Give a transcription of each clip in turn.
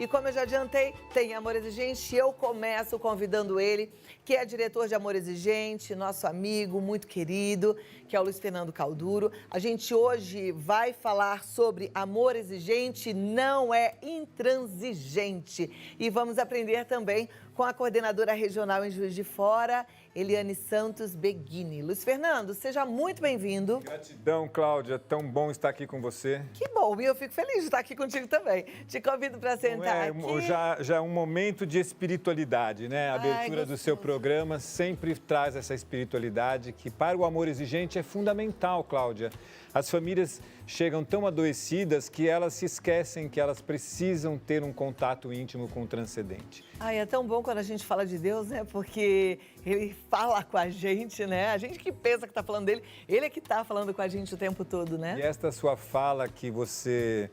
E como eu já adiantei, tem Amor Exigente. Eu começo convidando ele, que é diretor de Amor Exigente, nosso amigo muito querido, que é o Luiz Fernando Calduro. A gente hoje vai falar sobre amor exigente não é intransigente. E vamos aprender também com a coordenadora regional em Juiz de Fora, Eliane Santos Beguini. Luiz Fernando, seja muito bem-vindo. Gratidão, Cláudia. Tão bom estar aqui com você. Que bom, e eu fico feliz de estar aqui contigo também. Te convido para sentar aqui. Já é um momento de espiritualidade, né? A abertura do seu programa sempre traz essa espiritualidade que para o amor exigente é fundamental, Cláudia. As famílias chegam tão adoecidas que elas se esquecem que elas precisam ter um contato íntimo com o transcendente. Ai, é tão bom quando a gente fala de Deus, né? Porque ele fala com a gente, né? A gente que pensa que está falando dele, ele é que está falando com a gente o tempo todo, né? E esta sua fala que você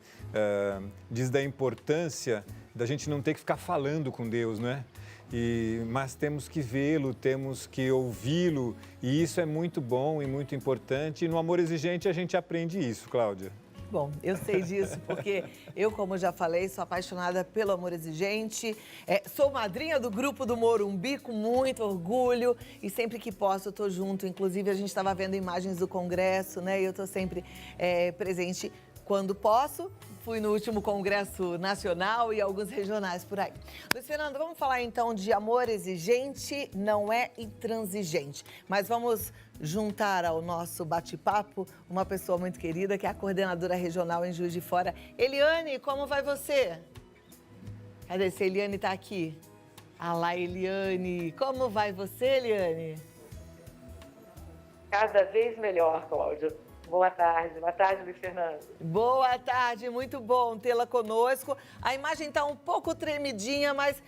diz da importância da gente não ter que ficar falando com Deus, né? Mas temos que vê-lo, temos que ouvi-lo, e isso é muito bom e muito importante. E no Amor Exigente a gente aprende isso, Cláudia. Bom, eu sei disso porque eu, como já falei, sou apaixonada pelo Amor Exigente. Sou madrinha do grupo do Morumbi com muito orgulho e sempre que posso eu estou junto. Inclusive, a gente estava vendo imagens do congresso, né? E eu estou sempre presente quando posso. Fui no último congresso nacional e alguns regionais por aí. Luiz Fernando, vamos falar então de amor exigente, não é intransigente. Mas vamos juntar ao nosso bate-papo uma pessoa muito querida, que é a coordenadora regional em Juiz de Fora. Eliane, como vai você? Cadê? Se a Eliane está aqui. Ah lá, Eliane. Como vai você, Eliane? Cada vez melhor, Cláudia. Boa tarde, Luiz Fernando. Boa tarde, muito bom tê-la conosco. A imagem está um pouco tremidinha, mas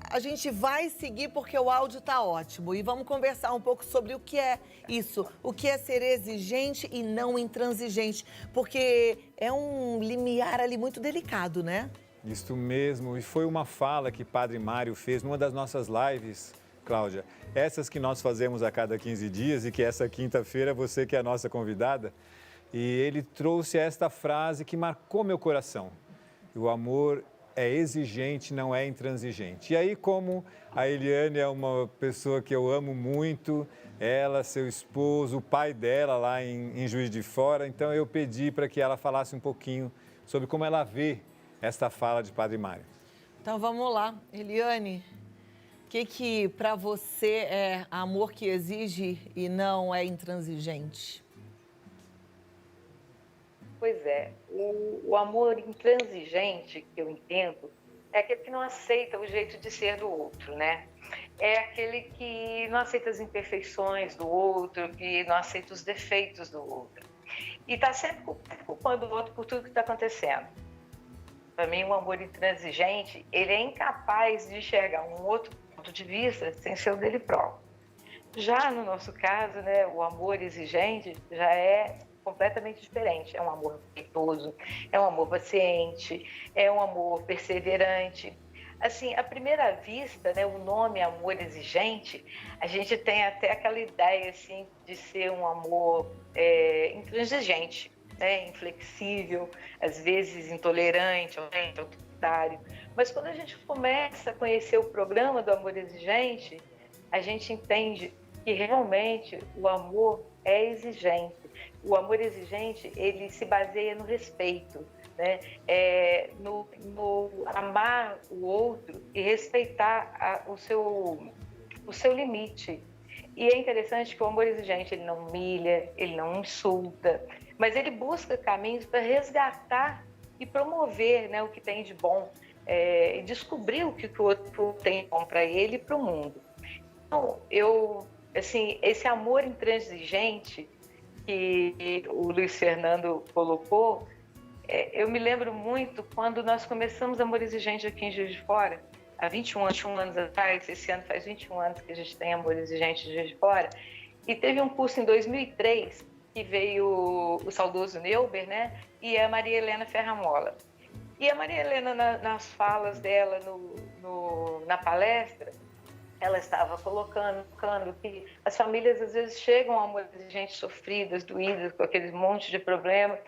a gente vai seguir porque o áudio está ótimo. E vamos conversar um pouco sobre o que é isso, o que é ser exigente e não intransigente, porque é um limiar ali muito delicado, né? Isso mesmo, e foi uma fala que Padre Mário fez numa das nossas lives, Cláudia. Essas que nós fazemos a cada 15 dias e que essa quinta-feira você que é a nossa convidada. E ele trouxe esta frase que marcou meu coração. O amor é exigente, não é intransigente. E aí, como a Eliane é uma pessoa que eu amo muito, ela, seu esposo, o pai dela lá em Juiz de Fora, então eu pedi para que ela falasse um pouquinho sobre como ela vê esta fala de Padre Mário. Então vamos lá, Eliane. O que para você é amor que exige e não é intransigente? Pois é, o amor intransigente, que eu entendo, é aquele que não aceita o jeito de ser do outro, né? É aquele que não aceita as imperfeições do outro, que não aceita os defeitos do outro. E está sempre culpando o outro por tudo que está acontecendo. Para mim, o amor intransigente, ele é incapaz de enxergar um outro ponto de vista sem ser o dele próprio. Já no nosso caso, né, o amor exigente já é completamente diferente. É um amor respeitoso, é um amor paciente, é um amor perseverante. Assim, à primeira vista, né, o nome amor exigente, a gente tem até aquela ideia assim, de ser um amor intransigente, né, inflexível, às vezes intolerante, autoritário. Mas quando a gente começa a conhecer o programa do amor exigente, a gente entende que realmente o amor é exigente. O amor exigente, ele se baseia no respeito, né? No amar o outro e respeitar o seu limite. E é interessante que o amor exigente, ele não humilha, ele não insulta, mas ele busca caminhos para resgatar e promover, né, o que tem de bom, e descobrir o que o outro tem de bom para ele e para o mundo. Então, esse amor intransigente que o Luiz Fernando colocou, eu me lembro muito quando nós começamos Amor Exigente aqui em Juiz de Fora, há 21 anos atrás. Esse ano faz 21 anos que a gente tem Amor Exigente de Juiz de Fora, e teve um curso em 2003 que veio o saudoso Neuber, né, e a Maria Helena Ferramola. E a Maria Helena, nas falas dela na palestra, ela estava colocando que as famílias às vezes chegam a amor exigente sofridas, doídas, com aquele monte de problemas,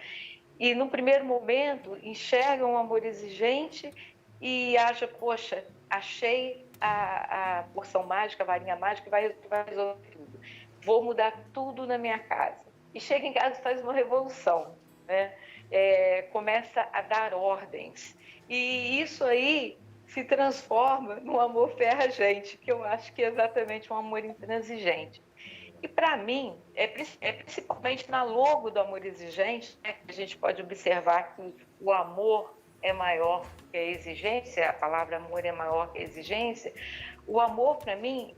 e no primeiro momento enxergam o amor exigente e acha, poxa, achei a porção mágica, a varinha mágica, vai resolver tudo. Vou mudar tudo na minha casa. E chega em casa e faz uma revolução, né? Começa a dar ordens. E isso aí se transforma no amor ferra-gente, que eu acho que é exatamente um amor intransigente. E para mim, principalmente na logo do amor exigente, né, que a gente pode observar que o amor é maior que a exigência, a palavra amor é maior que a exigência. O amor, para mim,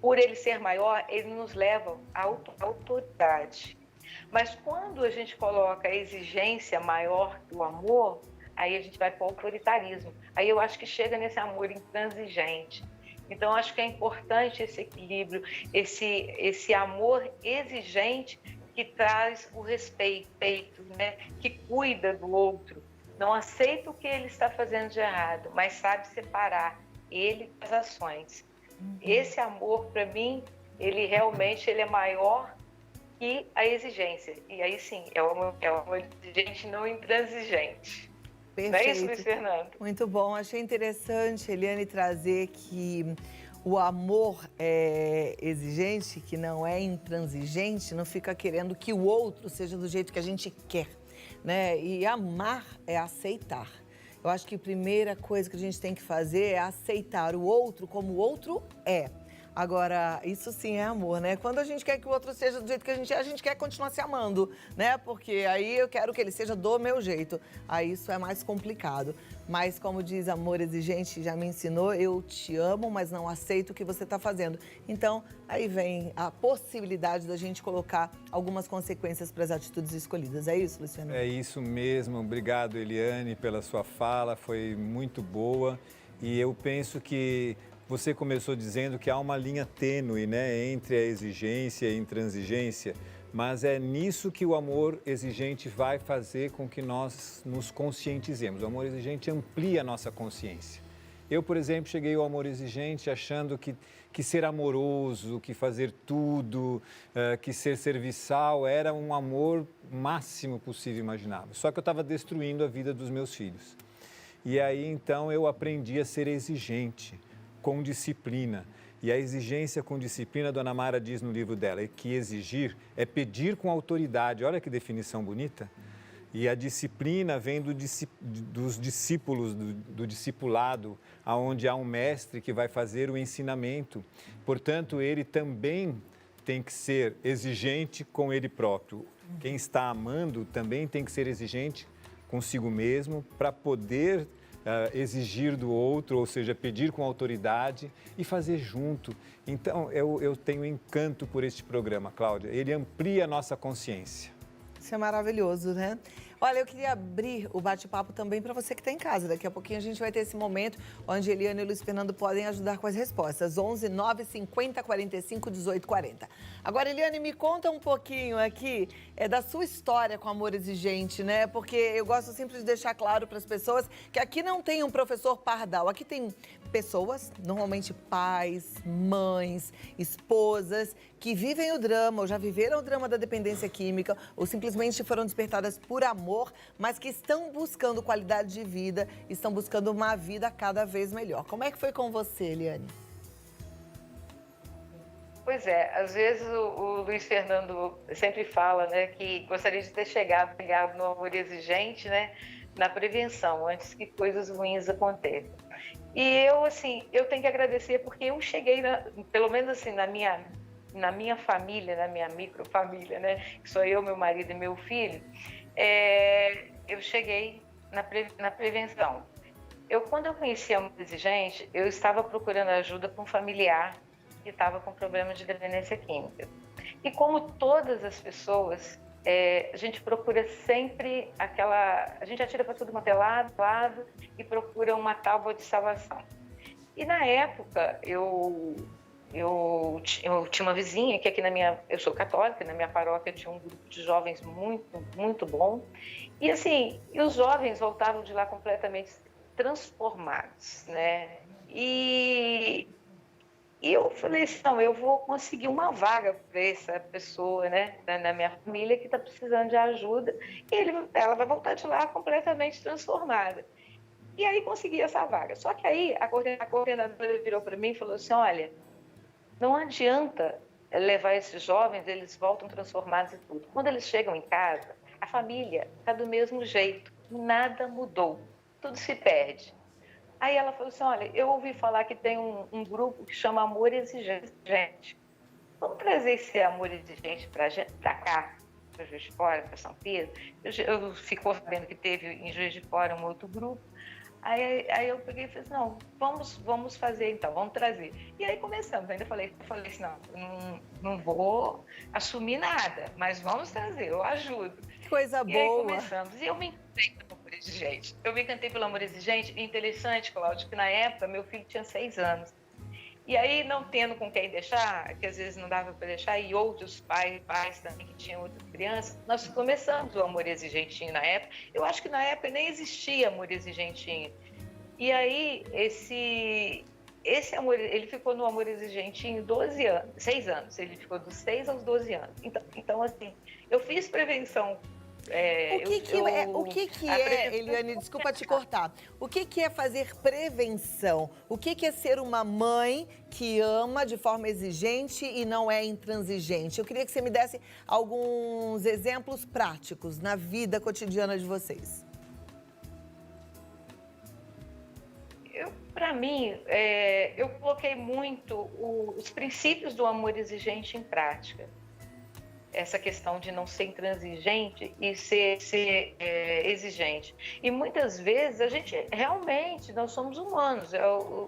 por ele ser maior, ele nos leva à autoridade. Mas quando a gente coloca a exigência maior que o amor, aí a gente vai para o autoritarismo. Aí eu acho que chega nesse amor intransigente. Então, acho que é importante esse equilíbrio, esse amor exigente que traz o respeito, né? Que cuida do outro, não aceita o que ele está fazendo de errado, mas sabe separar ele das ações. Esse amor, para mim, ele realmente é maior que a exigência. E aí sim, é um amor exigente, não intransigente. Perfeito. Não é isso, Luiz Fernando? Muito bom. Achei interessante, Eliane, trazer que o amor é exigente, que não é intransigente, não fica querendo que o outro seja do jeito que a gente quer, né? E amar é aceitar. Eu acho que a primeira coisa que a gente tem que fazer é aceitar o outro como o outro é. Agora, isso sim é amor, né? Quando a gente quer que o outro seja do jeito que a gente quer continuar se amando, né? Porque aí eu quero que ele seja do meu jeito. Aí isso é mais complicado. Mas como diz amor exigente, já me ensinou, eu te amo, mas não aceito o que você está fazendo. Então, aí vem a possibilidade da gente colocar algumas consequências para as atitudes escolhidas. É isso, Luciano? É isso mesmo. Obrigado, Eliane, pela sua fala. Foi muito boa. E eu penso que você começou dizendo que há uma linha tênue, né, entre a exigência e a intransigência, mas é nisso que o amor exigente vai fazer com que nós nos conscientizemos. O amor exigente amplia a nossa consciência. Eu, por exemplo, cheguei ao amor exigente achando que ser amoroso, que fazer tudo, que ser serviçal era um amor máximo possível e imaginável. Só que eu estava destruindo a vida dos meus filhos. E aí, então, eu aprendi a ser exigente, com disciplina. E a exigência com disciplina, a Dona Mara diz no livro dela, é que exigir é pedir com autoridade. Olha que definição bonita. E a disciplina vem dos discípulos, do discipulado, onde há um mestre que vai fazer o ensinamento. Portanto, ele também tem que ser exigente com ele próprio. Quem está amando também tem que ser exigente consigo mesmo para poder exigir do outro, ou seja, pedir com autoridade e fazer junto. Então, eu tenho encanto por este programa, Cláudia. Ele amplia a nossa consciência. Isso é maravilhoso, né? Olha, eu queria abrir o bate-papo também para você que está em casa. Daqui a pouquinho a gente vai ter esse momento onde Eliane e Luiz Fernando podem ajudar com as respostas. 11 9 50 45 18 40. Agora, Eliane, me conta um pouquinho aqui da sua história com amor exigente, né? Porque eu gosto sempre de deixar claro para as pessoas que aqui não tem um professor pardal. Aqui tem pessoas, normalmente pais, mães, esposas, que vivem o drama, ou já viveram o drama da dependência química, ou simplesmente foram despertadas por amor, mas que estão buscando qualidade de vida, estão buscando uma vida cada vez melhor. Como é que foi com você, Eliane? Pois é, às vezes o Luiz Fernando sempre fala, né, que gostaria de ter chegado no amor exigente, né, na prevenção, antes que coisas ruins aconteçam. E eu, assim, eu tenho que agradecer porque eu cheguei, pelo menos assim, na minha família, na minha microfamília, né, que sou eu, meu marido e meu filho, eu cheguei na prevenção. Quando eu conheci a amor exigente, eu estava procurando ajuda para um familiar que estava com problema de dependência química. E como todas as pessoas, a gente procura sempre a gente atira para tudo quanto é lado e procura uma tábua de salvação. E na época, eu tinha uma vizinha que aqui eu sou católica, na minha paróquia tinha um grupo de jovens muito, muito bom. E assim, os jovens voltavam de lá completamente transformados, né? E eu falei assim, não, eu vou conseguir uma vaga para essa pessoa, né, na minha família que está precisando de ajuda, e ela vai voltar de lá completamente transformada. E aí consegui essa vaga. Só que aí a coordenadora virou para mim e falou assim, olha, não adianta levar esses jovens, eles voltam transformados e tudo. Quando eles chegam em casa, a família está do mesmo jeito, nada mudou, tudo se perde. Aí ela falou assim, olha, eu ouvi falar que tem um grupo que chama Amor Exigente. Vamos trazer esse amor exigente para cá, para Juiz de Fora, para São Pedro. Eu ficou sabendo que teve em Juiz de Fora um outro grupo. Aí eu peguei e falei assim, não, vamos fazer então, vamos trazer. E aí começamos, ainda falei assim, não vou assumir nada, mas vamos trazer, eu ajudo. Que coisa boa. E aí começamos, e eu me encantei pelo amor exigente. Eu me encantei pelo amor exigente, e interessante, Cláudio, que na época meu filho tinha 6 anos. E aí, não tendo com quem deixar, que às vezes não dava para deixar, e outros pais também que tinham outras crianças, nós começamos o Amor Exigentinho na época. Eu acho que na época nem existia Amor Exigentinho. E aí, esse amor, ele ficou no Amor Exigentinho 6 anos. Ele ficou dos 6 aos 12 anos. Então assim, eu fiz prevenção. O que é, Eliane, desculpa te cortar. O que é fazer prevenção? O que é ser uma mãe que ama de forma exigente e não é intransigente? Eu queria que você me desse alguns exemplos práticos na vida cotidiana de vocês. Para mim, eu coloquei muito os princípios do amor exigente em prática. Essa questão de não ser intransigente e ser exigente. E muitas vezes a gente realmente, nós somos humanos,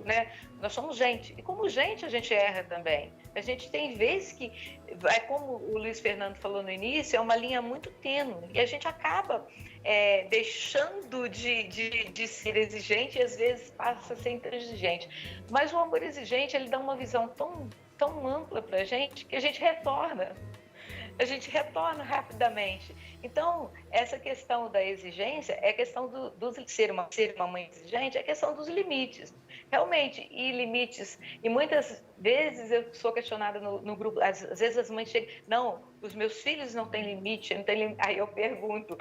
né? Nós somos gente. E como gente a gente erra também. A gente tem vezes que, como o Luiz Fernando falou no início, é uma linha muito tênue. E a gente acaba deixando de ser exigente e às vezes passa a ser intransigente. Mas o amor exigente, ele dá uma visão tão ampla para a gente que a gente retorna rapidamente. Então, essa questão da exigência é a questão de ser uma mãe exigente, é a questão dos limites. Realmente, e limites. E muitas vezes eu sou questionada no grupo, às vezes as mães chegam, não, os meus filhos não têm limite, não tem limite. Aí eu pergunto,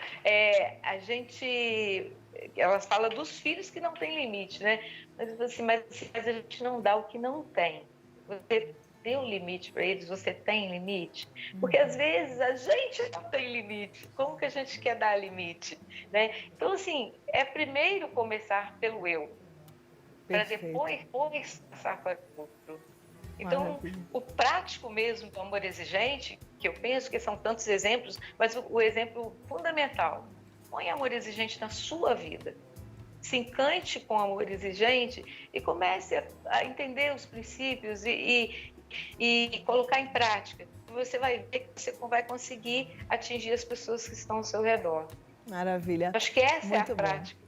elas falam dos filhos que não têm limite, né? Mas assim, mas a gente não dá o que não tem. Você deu limite para eles, você tem limite? Porque às vezes a gente não tem limite. Como que a gente quer dar limite? Né? Então, assim, primeiro começar pelo eu, para depois passar para o outro. Então, maravilha. O prático mesmo do amor exigente, que eu penso que são tantos exemplos, mas o exemplo fundamental, põe amor exigente na sua vida. Se encante com amor exigente e comece a entender os princípios e colocar em prática. Você vai ver que você vai conseguir atingir as pessoas que estão ao seu redor. Maravilha. Acho que essa é a prática,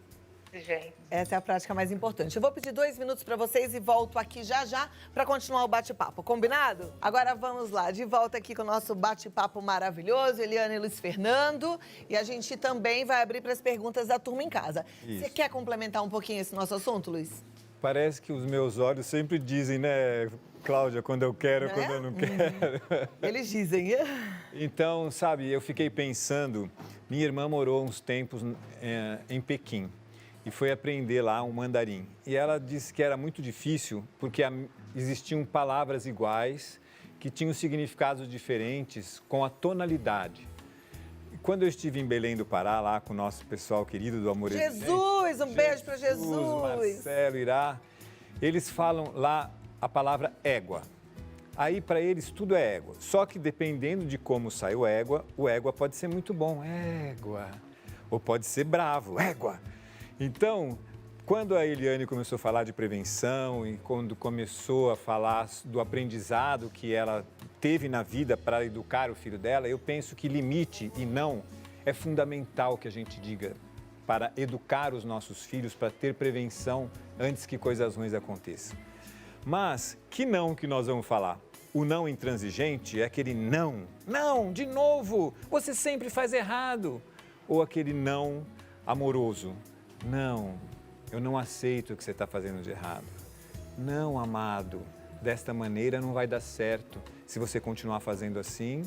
gente. Essa é a prática mais importante. Eu vou pedir 2 minutos para vocês e volto aqui já para continuar o bate-papo. Combinado? Agora vamos lá, de volta aqui com o nosso bate-papo maravilhoso, Eliane e Luiz Fernando. E a gente também vai abrir para as perguntas da turma em casa. Isso. Você quer complementar um pouquinho esse nosso assunto, Luiz? Parece que os meus olhos sempre dizem, né, Cláudia, quando eu quero, quando eu não quero. Eles dizem. Então, sabe, eu fiquei pensando, minha irmã morou uns tempos em Pequim e foi aprender lá um mandarim. E ela disse que era muito difícil porque existiam palavras iguais que tinham significados diferentes com a tonalidade. E quando eu estive em Belém do Pará, lá com o nosso pessoal querido do Amor Exigente... Jesus, um beijo para Jesus! Marcelo, Irá, eles falam lá a palavra égua. Aí, para eles, tudo é égua. Só que, dependendo de como sai o égua pode ser muito bom, égua. Ou pode ser bravo, égua. Então, quando a Eliane começou a falar de prevenção e quando começou a falar do aprendizado que ela teve na vida para educar o filho dela, eu penso que limite e não é fundamental que a gente diga para educar os nossos filhos, para ter prevenção antes que coisas ruins aconteçam. Mas que não que nós vamos falar? O não intransigente é aquele não, de novo, você sempre faz errado. Ou aquele não amoroso, não, eu não aceito o que você está fazendo de errado. Não, amado, desta maneira não vai dar certo. Se você continuar fazendo assim,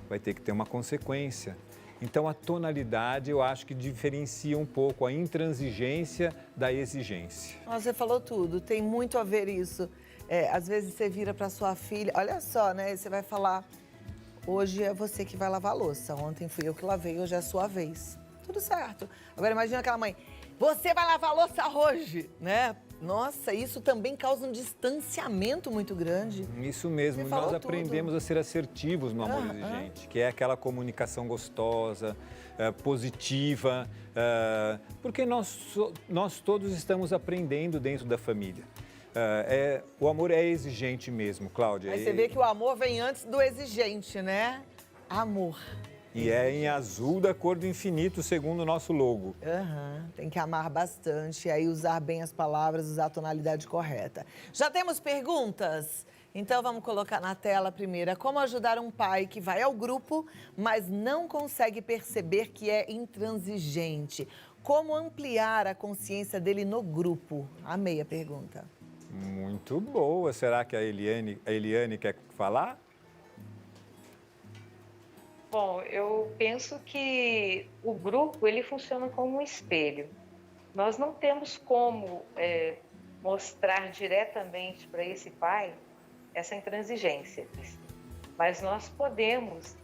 vai ter que ter uma consequência. Então, a tonalidade eu acho que diferencia um pouco a intransigência da exigência. Você falou tudo, tem muito a ver isso. Às vezes você vira para sua filha, olha só, né? Você vai falar, hoje é você que vai lavar a louça, ontem fui eu que lavei, hoje é a sua vez. Tudo certo. Agora imagina aquela mãe, você vai lavar a louça hoje, né? Nossa, isso também causa um distanciamento muito grande. Isso mesmo, Você falou nós aprendemos tudo. a ser assertivos no amor exigente, que é aquela comunicação gostosa, positiva, porque nós todos estamos aprendendo dentro da família. O amor é exigente mesmo, Cláudia. Aí você vê que o amor vem antes do exigente, né? Amor. E é em azul da cor do infinito, segundo o nosso logo. Tem que amar bastante, aí usar bem as palavras, usar a tonalidade correta. Já temos perguntas? Então vamos colocar na tela a primeira. Como ajudar um pai que vai ao grupo, mas não consegue perceber que é intransigente? Como ampliar a consciência dele no grupo? Amei a pergunta. Muito boa. Será que a Eliane quer falar? Bom, eu penso que o grupo ele funciona como um espelho. Nós não temos como mostrar diretamente para esse pai essa intransigência, mas nós podemos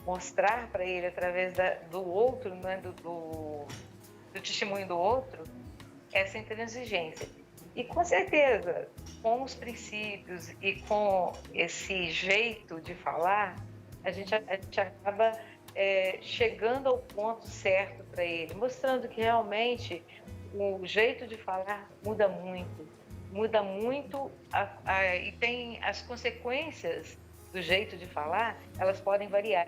mostrar para ele através do outro, né, do testemunho do outro, essa intransigência. E com certeza, com os princípios e com esse jeito de falar, a gente acaba chegando ao ponto certo para ele, mostrando que realmente o jeito de falar muda muito e tem as consequências do jeito de falar, elas podem variar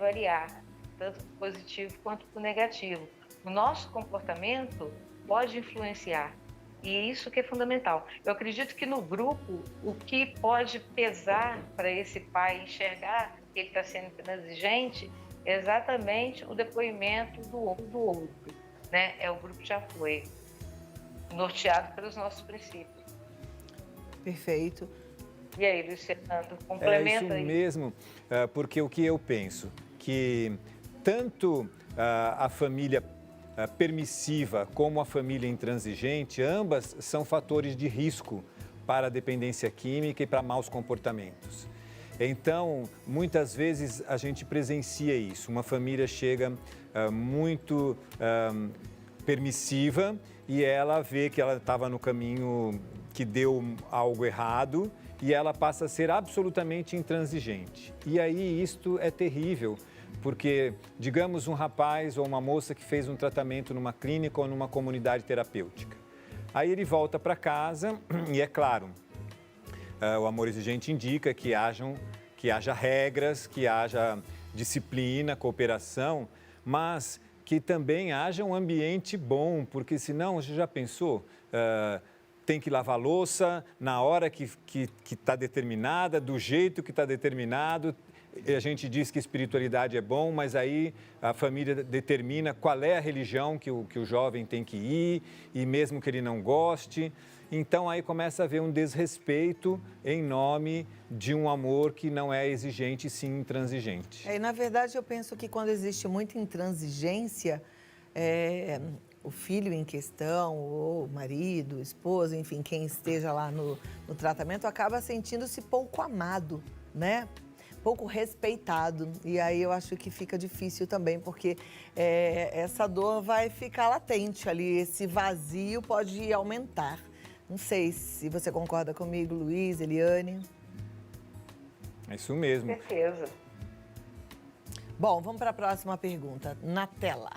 tanto para o positivo quanto para o negativo. O nosso comportamento pode influenciar. E isso que é fundamental. Eu acredito que no grupo, o que pode pesar para esse pai enxergar que ele está sendo intransigente é exatamente o depoimento do outro, né? O grupo já foi norteado pelos nossos princípios. Perfeito. E aí, Luiz Fernando, complementa aí. É isso mesmo, porque o que eu penso, que tanto a família permissiva como a família intransigente, ambas são fatores de risco para a dependência química e para maus comportamentos. Então, muitas vezes a gente presencia isso. Uma família chega muito permissiva e ela vê que ela estava no caminho que deu algo errado e ela passa a ser absolutamente intransigente. E aí isto é terrível, porque, digamos, um rapaz ou uma moça que fez um tratamento numa clínica ou numa comunidade terapêutica. Aí ele volta para casa e, é claro, o amor exigente indica que haja regras, que haja disciplina, cooperação, mas que também haja um ambiente bom, porque senão, você já pensou, tem que lavar louça na hora que está determinada, do jeito que está determinado. A gente diz que espiritualidade é bom, mas aí a família determina qual é a religião que o jovem tem que ir, e mesmo que ele não goste. Então, aí começa a haver um desrespeito em nome de um amor que não é exigente, sim intransigente. Na verdade, eu penso que quando existe muita intransigência, o filho em questão, ou o marido, esposa, enfim, quem esteja lá no tratamento, acaba sentindo-se pouco amado, né? Pouco respeitado. E aí eu acho que fica difícil também, porque essa dor vai ficar latente ali, esse vazio pode aumentar. Não sei se você concorda comigo, Luiz, Eliane. É isso mesmo. Com certeza. Bom, vamos para a próxima pergunta. Na tela.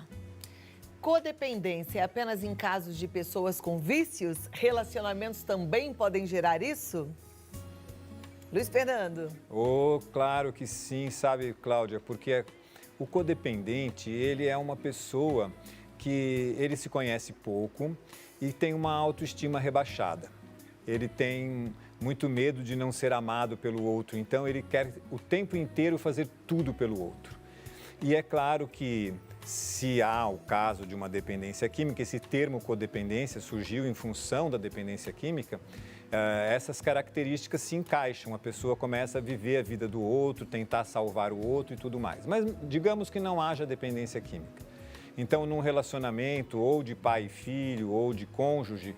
Codependência é apenas em casos de pessoas com vícios? Relacionamentos também podem gerar isso? Luiz Fernando. Claro que sim, sabe, Cláudia, porque o codependente, ele é uma pessoa que ele se conhece pouco e tem uma autoestima rebaixada. Ele tem muito medo de não ser amado pelo outro, então ele quer o tempo inteiro fazer tudo pelo outro. E é claro que se há o caso de uma dependência química, esse termo codependência surgiu em função da dependência química, essas características se encaixam, a pessoa começa a viver a vida do outro, tentar salvar o outro e tudo mais. Mas digamos que não haja dependência química. Então, num relacionamento ou de pai e filho ou de cônjuge,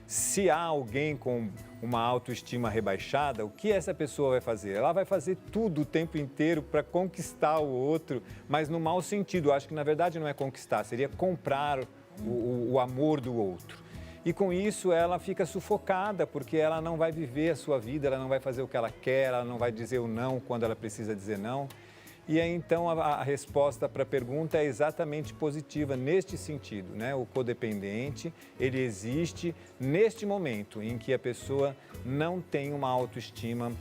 se há alguém com uma autoestima rebaixada, o que essa pessoa vai fazer? Ela vai fazer tudo o tempo inteiro para conquistar o outro, mas no mau sentido. Eu acho que, na verdade, não é conquistar, seria comprar o amor do outro. E com isso ela fica sufocada, porque ela não vai viver a sua vida, ela não vai fazer o que ela quer, ela não vai dizer o não quando ela precisa dizer não. E aí, então, a resposta para a pergunta é exatamente positiva neste sentido, né? O codependente, ele existe neste momento em que a pessoa não tem uma autoestima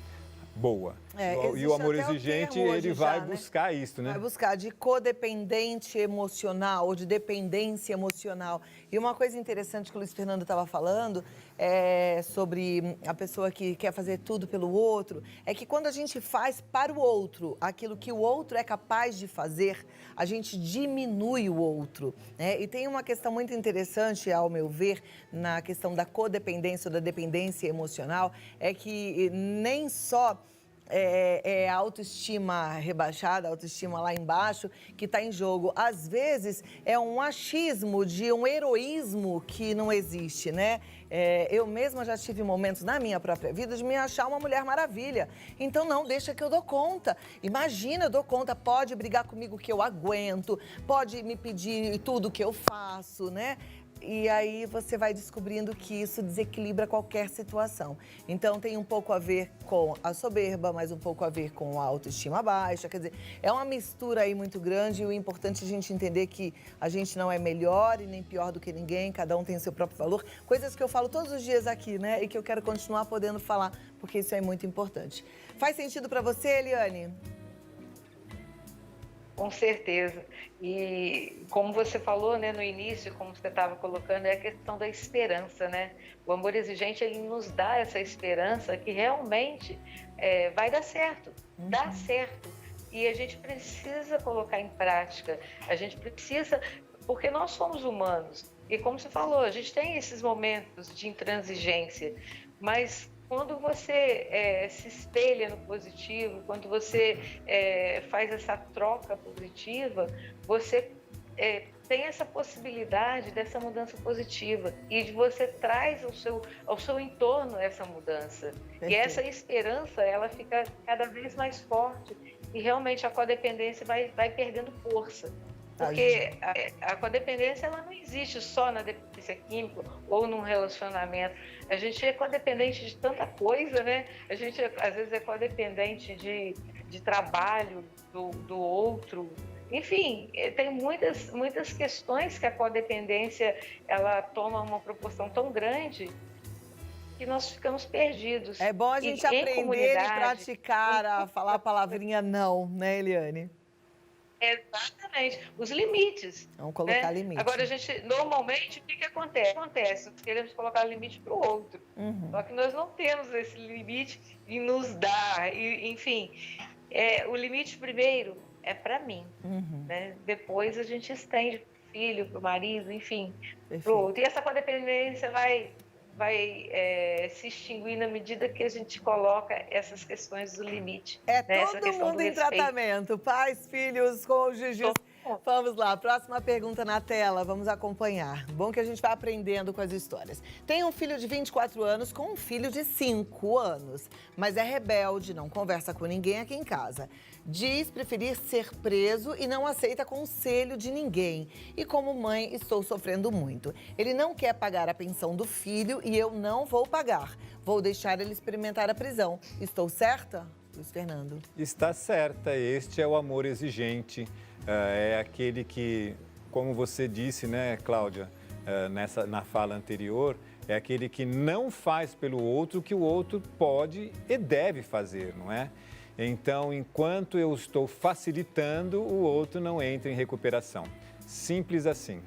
boa. E o amor exigente, ele vai buscar isso, né? Vai buscar de codependente emocional ou de dependência emocional. E uma coisa interessante que o Luiz Fernando estava falando sobre a pessoa que quer fazer tudo pelo outro, é que quando a gente faz para o outro aquilo que o outro é capaz de fazer, a gente diminui o outro, né? E tem uma questão muito interessante, ao meu ver, na questão da codependência ou da dependência emocional, é que nem só a autoestima rebaixada, a autoestima lá embaixo, que está em jogo. Às vezes, é um achismo de um heroísmo que não existe, né? Eu mesma já tive momentos na minha própria vida de me achar uma mulher maravilha. Então, não, deixa que eu dou conta. Imagina, eu dou conta, pode brigar comigo que eu aguento, pode me pedir tudo que eu faço, né? E aí você vai descobrindo que isso desequilibra qualquer situação. Então tem um pouco a ver com a soberba, mas um pouco a ver com a autoestima baixa. Quer dizer, é uma mistura aí muito grande e o importante é a gente entender que a gente não é melhor e nem pior do que ninguém, cada um tem o seu próprio valor. Coisas que eu falo todos os dias aqui, né? E que eu quero continuar podendo falar, porque isso é muito importante. Faz sentido para você, Eliane? Com certeza. E como você falou, né, no início, como você estava colocando, é a questão da esperança, né? O amor exigente, ele nos dá essa esperança que realmente vai dar certo, dá certo. E a gente precisa colocar em prática, a gente precisa, porque nós somos humanos. E como você falou, a gente tem esses momentos de intransigência, mas quando você se espelha no positivo, quando você faz essa troca positiva, você tem essa possibilidade dessa mudança positiva e de você traz ao seu entorno essa mudança. Perfeito. E essa esperança, ela fica cada vez mais forte e realmente a codependência vai perdendo força. Porque a codependência, ela não existe só na dependência química ou num relacionamento. A gente é codependente de tanta coisa, né? A gente, às vezes, é codependente de trabalho do outro. Enfim, tem muitas questões que a codependência, ela toma uma proporção tão grande que nós ficamos perdidos. É bom a gente aprender e praticar a falar a palavrinha não, né, Eliane? Exatamente, os limites. Vamos colocar limite. Agora, a gente, normalmente, o que acontece? Nós queremos colocar limite para o outro. Só que nós não temos esse limite e nos dá. Enfim, o limite primeiro é para mim. Né? Depois a gente estende para o filho, para o marido, enfim, para o outro. E essa codependência vai se extinguir na medida que a gente coloca essas questões do limite. Todo mundo em tratamento, pais, filhos, cônjuges. Vamos lá, próxima pergunta na tela, vamos acompanhar. Bom que a gente vai aprendendo com as histórias. Tem um filho de 24 anos com um filho de 5 anos, mas é rebelde, não conversa com ninguém aqui em casa. Diz preferir ser preso e não aceita conselho de ninguém. E como mãe, estou sofrendo muito. Ele não quer pagar a pensão do filho e eu não vou pagar. Vou deixar ele experimentar a prisão. Estou certa, Luiz Fernando? Está certa. Este é o amor exigente. É aquele que, como você disse, né, Cláudia, na fala anterior, é aquele que não faz pelo outro o que o outro pode e deve fazer, não é? Então, enquanto eu estou facilitando, o outro não entra em recuperação. Simples assim.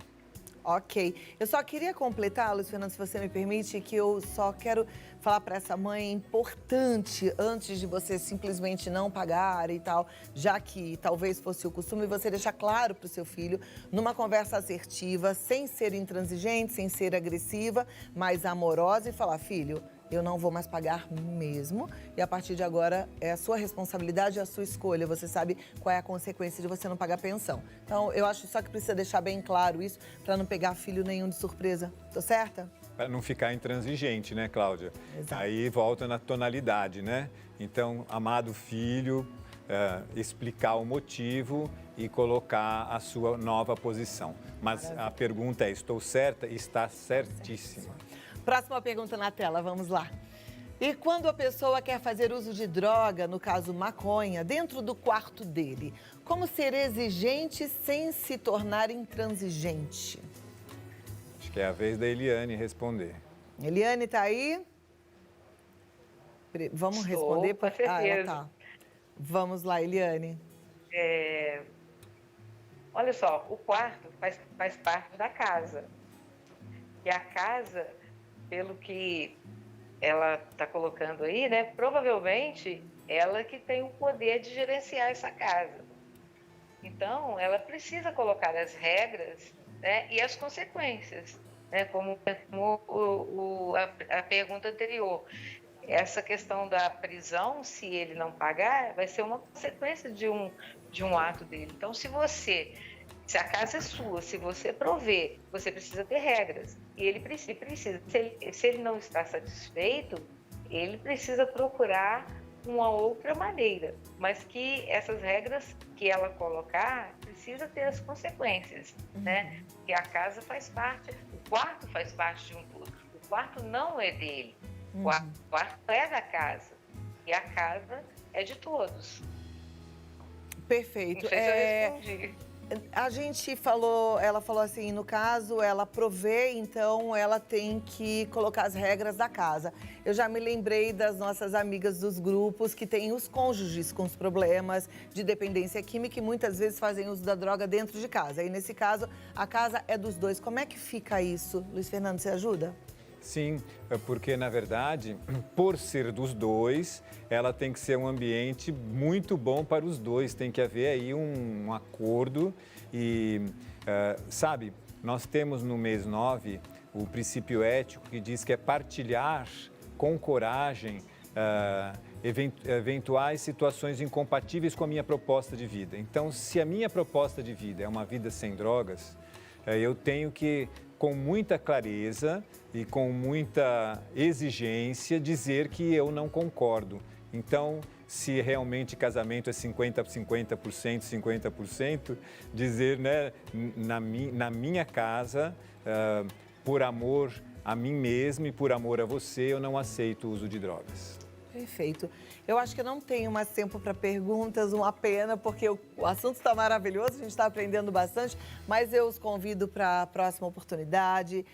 Ok. Eu só queria completar, Luiz Fernando, se você me permite, que eu só quero falar para essa mãe, é importante, antes de você simplesmente não pagar e tal, já que talvez fosse o costume, você deixar claro para o seu filho, numa conversa assertiva, sem ser intransigente, sem ser agressiva, mas amorosa, e falar, filho, eu não vou mais pagar mesmo, e a partir de agora é a sua responsabilidade, é a sua escolha. Você sabe qual é a consequência de você não pagar pensão. Então, eu acho só que precisa deixar bem claro isso, para não pegar filho nenhum de surpresa. Tô certa? Para não ficar intransigente, né, Cláudia? Exato. Aí volta na tonalidade, né? Então, amado filho, explicar o motivo e colocar a sua nova posição. Mas a pergunta é, estou certa? Está certíssima. Próxima pergunta na tela, vamos lá. E quando a pessoa quer fazer uso de droga, no caso maconha, dentro do quarto dele, como ser exigente sem se tornar intransigente? Acho que é a vez da Eliane responder. Eliane, tá aí? Vamos responder? Com certeza. Ela tá. Vamos lá, Eliane. Olha só, o quarto faz parte da casa. E a casa, pelo que ela está colocando aí, né? Provavelmente ela que tem o poder de gerenciar essa casa. Então, ela precisa colocar as regras, né, e as consequências, né? Como a pergunta anterior. Essa questão da prisão, se ele não pagar, vai ser uma consequência de um ato dele. Então, se a casa é sua, se você prover, você precisa ter regras. E ele precisa. Se ele não está satisfeito, ele precisa procurar uma outra maneira. Mas que essas regras que ela colocar, precisa ter as consequências, né? Porque a casa faz parte, o quarto faz parte de um todo. O quarto não é dele. O quarto é da casa. E a casa é de todos. Perfeito. Não sei se eu respondi. A gente falou, ela falou assim, no caso, ela provê, então ela tem que colocar as regras da casa. Eu já me lembrei das nossas amigas dos grupos que têm os cônjuges com os problemas de dependência química e muitas vezes fazem uso da droga dentro de casa. E nesse caso, a casa é dos dois. Como é que fica isso? Luiz Fernando, você ajuda? Sim, porque na verdade, por ser dos dois, ela tem que ser um ambiente muito bom para os dois. Tem que haver aí um acordo e, sabe, nós temos no mês 9 o princípio ético que diz que é partilhar com coragem eventuais situações incompatíveis com a minha proposta de vida. Então, se a minha proposta de vida é uma vida sem drogas, eu tenho que, com muita clareza e com muita exigência, dizer que eu não concordo. Então, se realmente casamento é 50%, 50%, dizer, né, na minha casa, por amor a mim mesmo e por amor a você, eu não aceito o uso de drogas. Perfeito. Eu acho que eu não tenho mais tempo para perguntas, uma pena, porque o assunto está maravilhoso, a gente está aprendendo bastante, mas eu os convido para a próxima oportunidade.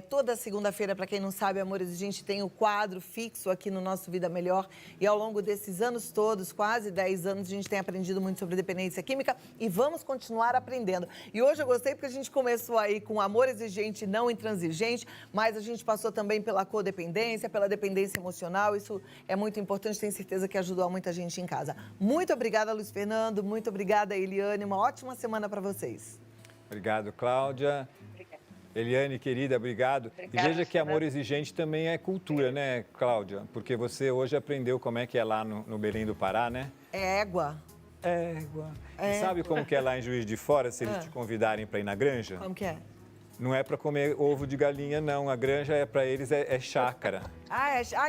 Toda segunda-feira, para quem não sabe, Amor Exigente tem o quadro fixo aqui no nosso Vida Melhor e ao longo desses anos todos, quase 10 anos, a gente tem aprendido muito sobre dependência química e vamos continuar aprendendo. E hoje eu gostei porque a gente começou aí com amor exigente, não intransigente, mas a gente passou também pela codependência, pela dependência emocional, isso é muito importante, tenho certeza que ajudou muita gente em casa. Muito obrigada, Luiz Fernando, muito obrigada, Eliane, uma ótima semana para vocês. Obrigado, Cláudia. Obrigada. Eliane, querida, obrigudo. Obrigada, E veja que amor exigente também é cultura, né, Cláudia? Porque você hoje aprendeu como é que é lá no Belém do Pará, né? É égua. Égua. E sabe como que é lá em Juiz de Fora, se eles te convidarem para ir na granja? Como que é? Não é para comer ovo de galinha, não. A granja, para eles, é chácara.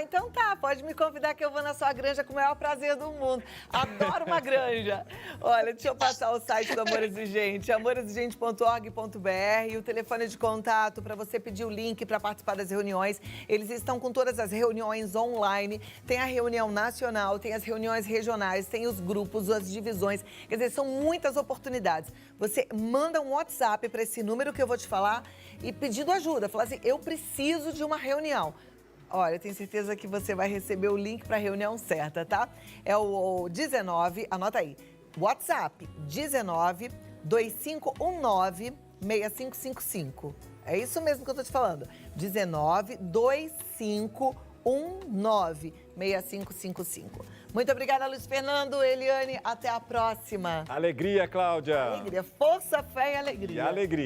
Então tá, pode me convidar que eu vou na sua granja com o maior prazer do mundo. Adoro uma granja. Olha, deixa eu passar o site do Amor Exigente, amorexigente.org.br, o telefone de contato para você pedir o link para participar das reuniões. Eles estão com todas as reuniões online, tem a reunião nacional, tem as reuniões regionais, tem os grupos, as divisões. Quer dizer, são muitas oportunidades. Você manda um WhatsApp para esse número que eu vou te falar e pedindo ajuda. Fala assim, eu preciso de uma reunião. Olha, eu tenho certeza que você vai receber o link para a reunião certa, tá? É o 19, anota aí, WhatsApp 19 2519 6555. É isso mesmo que eu tô te falando. 1925196555. Muito obrigada, Luiz Fernando, Eliane. Até a próxima. Alegria, Cláudia. Alegria, força, fé e alegria. E alegria.